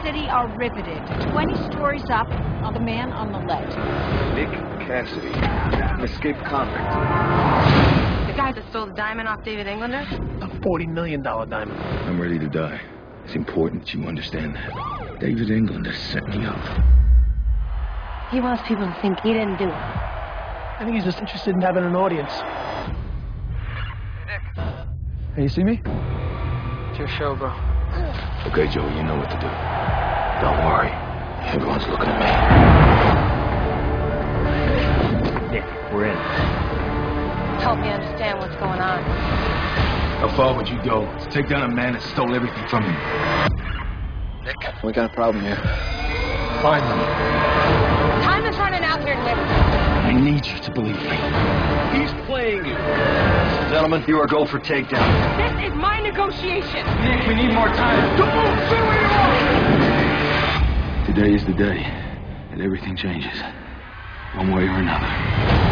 City are riveted. 20 stories up on the man on the ledge. Nick Cassidy, an escaped convict. The guy that stole the diamond off David Englander? A $40 million diamond. I'm ready to die. It's important that you understand that. David Englander set me up. He wants people to think he didn't do it. I think he's just interested in having an audience. Nick. Hey, you see me? It's your show, bro. Okay, Joey, you know what to do. Don't worry. Everyone's looking at me. Nick, we're in. Help me understand what's going on. How far would you go to take down a man that stole everything from you? Nick, we got a problem here. Find them. Time is running out here, Nick. I need you to believe me. He's playing you. Gentlemen, you are go for takedown. This is my negotiation. Nick, we need more time. Don't move! Stay where you are! Today is the day that everything changes. One way or another.